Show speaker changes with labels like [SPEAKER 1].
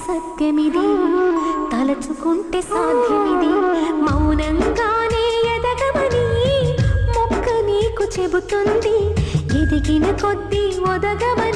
[SPEAKER 1] సత్యమిది, తలచుకుంటే సాధ్యమిది. మౌనంగానే ఎదగమని మొక్క నీకు చెబుతుంది, ఎదిగిన కొద్దీ ఒదగమని